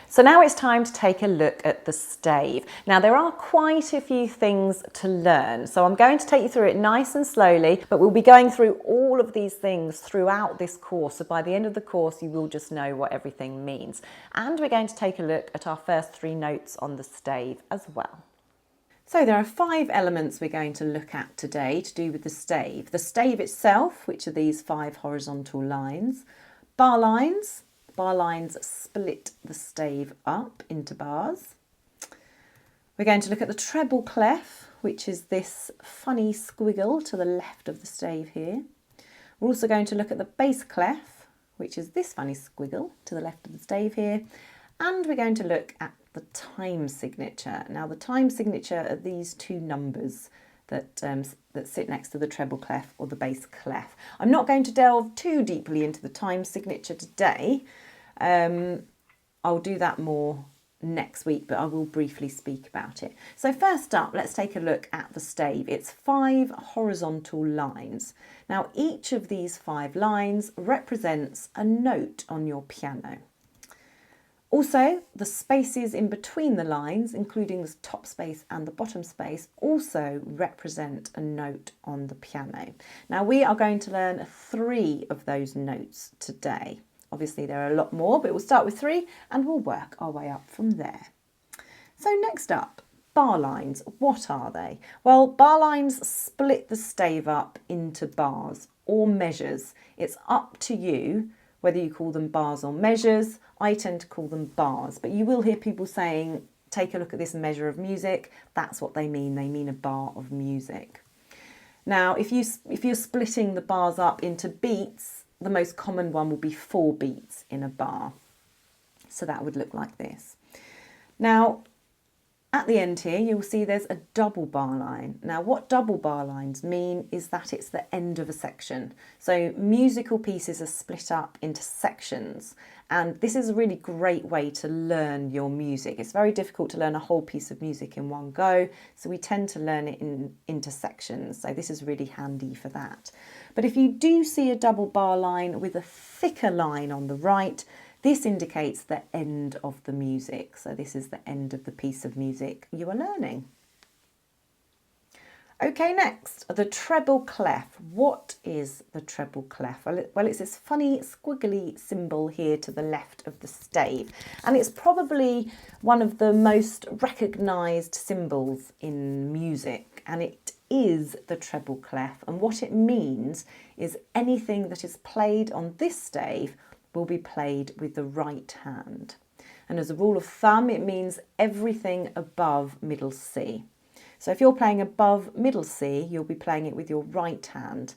So now it's time to take a look at the stave. Now there are quite a few things to learn, so I'm going to take you through it nice and slowly, but we'll be going through all of these things throughout this course, so by the end of the course you will just know what everything means. And we're going to take a look at our first 3 notes on the stave as well. So there are 5 elements we're going to look at today to do with the stave. The stave itself, which are these 5 horizontal lines, bar lines. Bar lines split the stave up into bars. We're going to look at the treble clef, which is this funny squiggle to the left of the stave here. We're also going to look at the bass clef, which is this funny squiggle to the left of the stave here. And we're going to look at the time signature. Now the time signature are these 2 numbers that sit next to the treble clef or the bass clef. I'm not going to delve too deeply into the time signature today. I'll do that more next week, but I will briefly speak about it. So first up, let's take a look at the stave. It's 5 horizontal lines. Now each of these 5 lines represents a note on your piano. Also, the spaces in between the lines, including the top space and the bottom space, also represent a note on the piano. Now we are going to learn 3 of those notes today. Obviously there are a lot more, but we'll start with 3 and we'll work our way up from there. So next up, bar lines. What are they? Well, bar lines split the stave up into bars or measures. It's up to you whether you call them bars or measures. I tend to call them bars, but you will hear people saying, take a look at this measure of music. That's what they mean. They mean a bar of music. Now, if you're splitting the bars up into beats, the most common one will be 4 beats in a bar. So that would look like this. Now, at the end here, you'll see there's a double bar line. Now, what double bar lines mean is that it's the end of a section. So musical pieces are split up into sections. And this is a really great way to learn your music. It's very difficult to learn a whole piece of music in one go, so we tend to learn it into sections. So this is really handy for that. But if you do see a double bar line with a thicker line on the right, this indicates the end of the music. So this is the end of the piece of music you are learning. Okay, next, the treble clef. What is the treble clef? Well, it's this funny squiggly symbol here to the left of the stave, and it's probably one of the most recognised symbols in music, and it is the treble clef, and what it means is anything that is played on this stave will be played with the right hand. And as a rule of thumb, it means everything above middle C. So if you're playing above middle C, you'll be playing it with your right hand,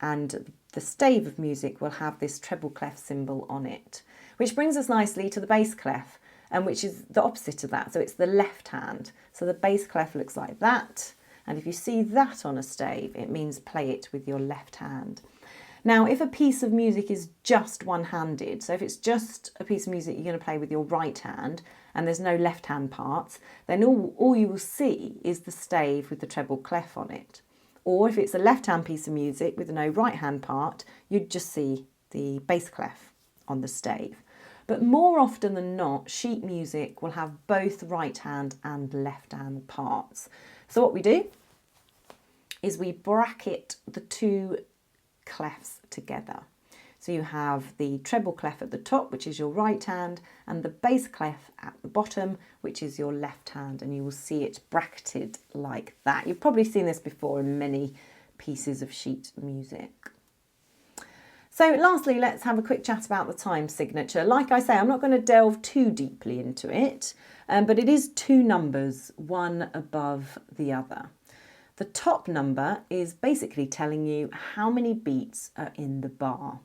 and the stave of music will have this treble clef symbol on it, which brings us nicely to the bass clef, and which is the opposite of that. So it's the left hand. So the bass clef looks like that. And if you see that on a stave, it means play it with your left hand. Now, if a piece of music is just one-handed, so if it's just a piece of music you're going to play with your right hand and there's no left-hand parts, then all you will see is the stave with the treble clef on it. Or if it's a left-hand piece of music with no right-hand part, you'd just see the bass clef on the stave. But more often than not, sheet music will have both right-hand and left-hand parts. So what we do is we bracket the 2 clefs together. So you have the treble clef at the top, which is your right hand, and the bass clef at the bottom, which is your left hand, and you will see it bracketed like that. You've probably seen this before in many pieces of sheet music. So lastly, let's have a quick chat about the time signature. Like I say, I'm not going to delve too deeply into it, but it is 2 numbers, one above the other. The top number is basically telling you how many beats are in the bar.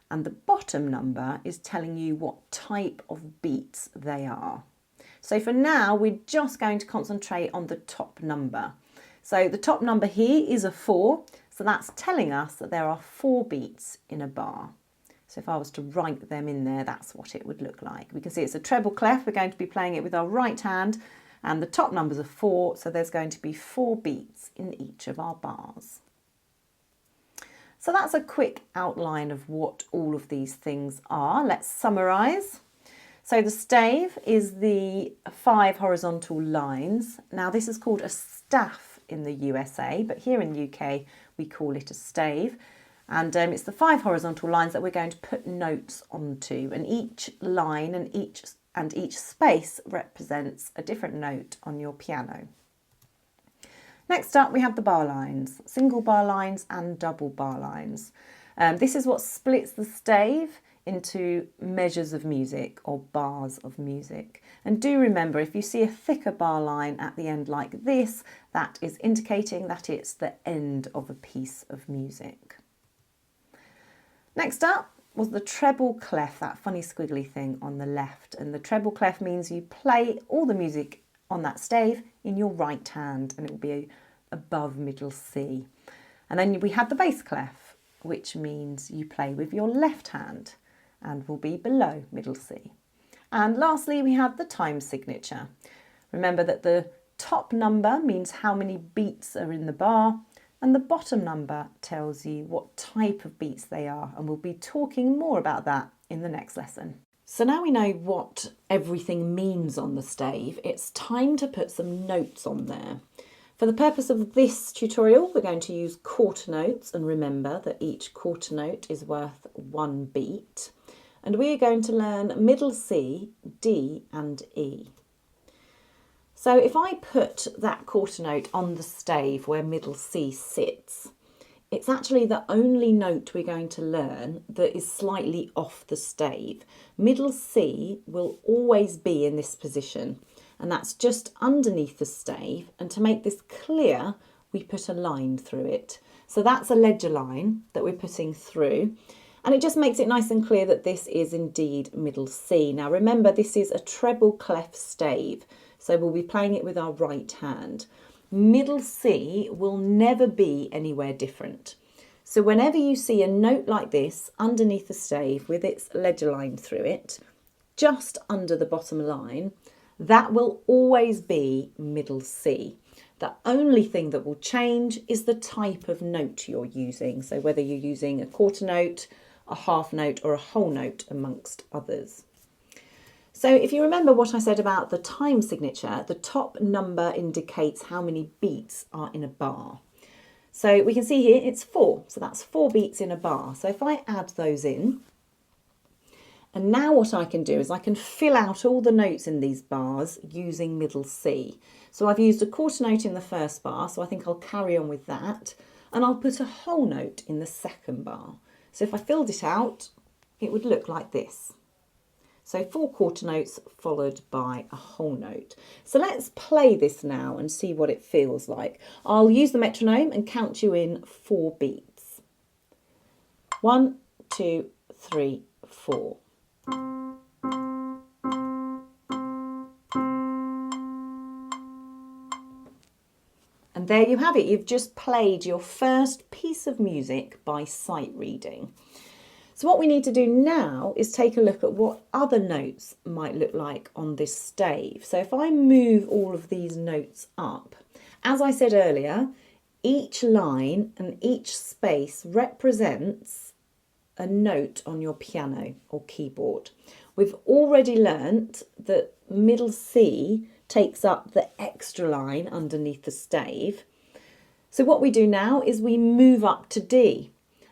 And the bottom number is telling you what type of beats they are. So for now, we're just going to concentrate on the top number. So the top number here is a 4. So that's telling us that there are 4 beats in a bar. So if I was to write them in there, that's what it would look like. We can see it's a treble clef. We're going to be playing it with our right hand. And the top numbers are 4, so there's going to be 4 beats in each of our bars. So that's a quick outline of what all of these things are. Let's summarise. So the stave is the 5 horizontal lines. Now this is called a staff in the USA, but here in the UK we call it a stave. And it's the 5 horizontal lines that we're going to put notes onto, and each line and each space represents a different note on your piano. Next up we have the bar lines, single bar lines and double bar lines. This is what splits the stave into measures of music or bars of music. And do remember, if you see a thicker bar line at the end like this, that is indicating that it's the end of a piece of music. Next up was the treble clef, that funny squiggly thing on the left. And the treble clef means you play all the music on that stave in your right hand, and it will be above middle C. And then we had the bass clef, which means you play with your left hand and will be below middle C. And lastly, we have the time signature. Remember that the top number means how many beats are in the bar, and the bottom number tells you what type of beats they are, and we'll be talking more about that in the next lesson. So now we know what everything means on the stave, it's time to put some notes on there. For the purpose of this tutorial, we're going to use quarter notes, and remember that each quarter note is worth 1 beat. And we are going to learn middle C, D and E. So if I put that quarter note on the stave where middle C sits, it's actually the only note we're going to learn that is slightly off the stave. Middle C will always be in this position, and that's just underneath the stave. And to make this clear, we put a line through it. So that's a ledger line that we're putting through. And it just makes it nice and clear that this is indeed middle C. Now remember, this is a treble clef stave, so we'll be playing it with our right hand. Middle C will never be anywhere different. So whenever you see a note like this underneath the stave with its ledger line through it, just under the bottom line, that will always be middle C. The only thing that will change is the type of note you're using. So whether you're using a quarter note, a half note or a whole note, amongst others. So if you remember what I said about the time signature, the top number indicates how many beats are in a bar. So we can see here it's 4, so that's 4 beats in a bar. So if I add those in, and now what I can do is I can fill out all the notes in these bars using middle C. So I've used a quarter note in the first bar, so I think I'll carry on with that, and I'll put a whole note in the second bar. So if I filled it out, it would look like this. So 4 quarter notes followed by a whole note. So let's play this now and see what it feels like. I'll use the metronome and count you in 4 beats. 1, 2, 3, 4. And there you have it. You've just played your first piece of music by sight reading. So what we need to do now is take a look at what other notes might look like on this stave. So if I move all of these notes up, as I said earlier, each line and each space represents a note on your piano or keyboard. We've already learnt that middle C takes up the extra line underneath the stave. So what we do now is we move up to D,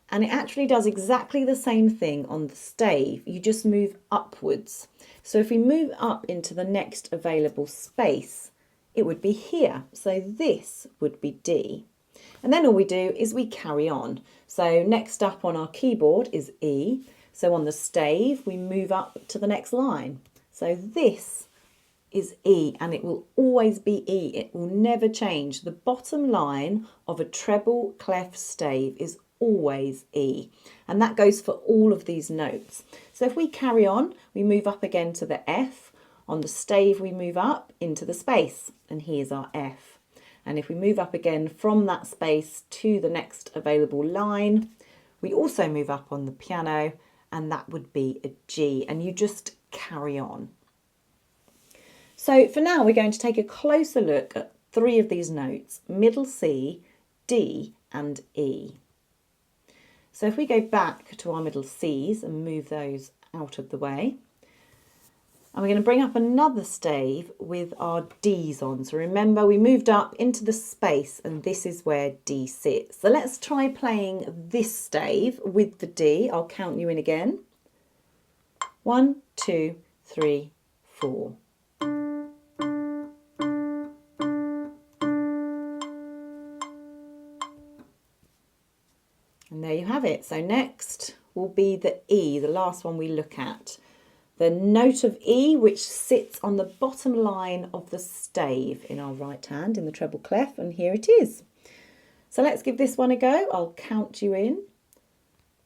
and it actually does exactly the same thing on the stave. You just move upwards. So if we move up into the next available space, it would be here. So this would be D. And then all we do is we carry on. So next up on our keyboard is E. So on the stave, we move up to the next line. So this is E, and it will always be E. It will never change. The bottom line of a treble clef stave is always E, and that goes for all of these notes. So if we carry on, we move up again to the F. On the stave, we move up into the space, and here's our F. And if we move up again from that space to the next available line, we also move up on the piano, and that would be a G, and you just carry on. So for now, we're going to take a closer look at 3 of these notes, middle C, D and E. So if we go back to our middle Cs and move those out of the way, And we're going to bring up another stave with our Ds on. So remember, we moved up into the space and this is where D sits. So let's try playing this stave with the D. I'll count you in again. 1, 2, 3, 4. And there you have it. So next will be the E, the last one we look at. The note of E, which sits on the bottom line of the stave in our right hand in the treble clef, and here it is. So let's give this one a go. I'll count you in.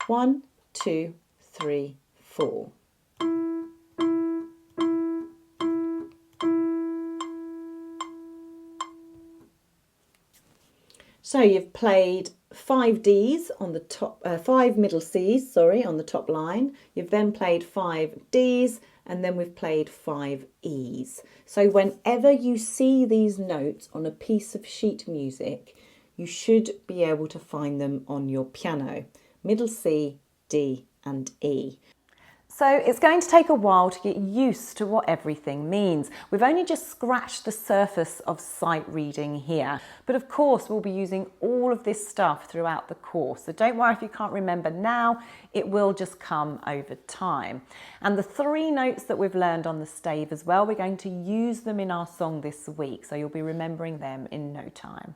1, 2, 3, 4. So you've played 5 Ds on the top, 5 middle Cs, sorry, on the top line. You've then played 5 Ds and then we've played 5 Es. So whenever you see these notes on a piece of sheet music, you should be able to find them on your piano. Middle C, D and E. So it's going to take a while to get used to what everything means. We've only just scratched the surface of sight reading here, but of course we'll be using all of this stuff throughout the course. So don't worry if you can't remember now, it will just come over time. And the 3 notes that we've learned on the stave as well, we're going to use them in our song this week, so you'll be remembering them in no time.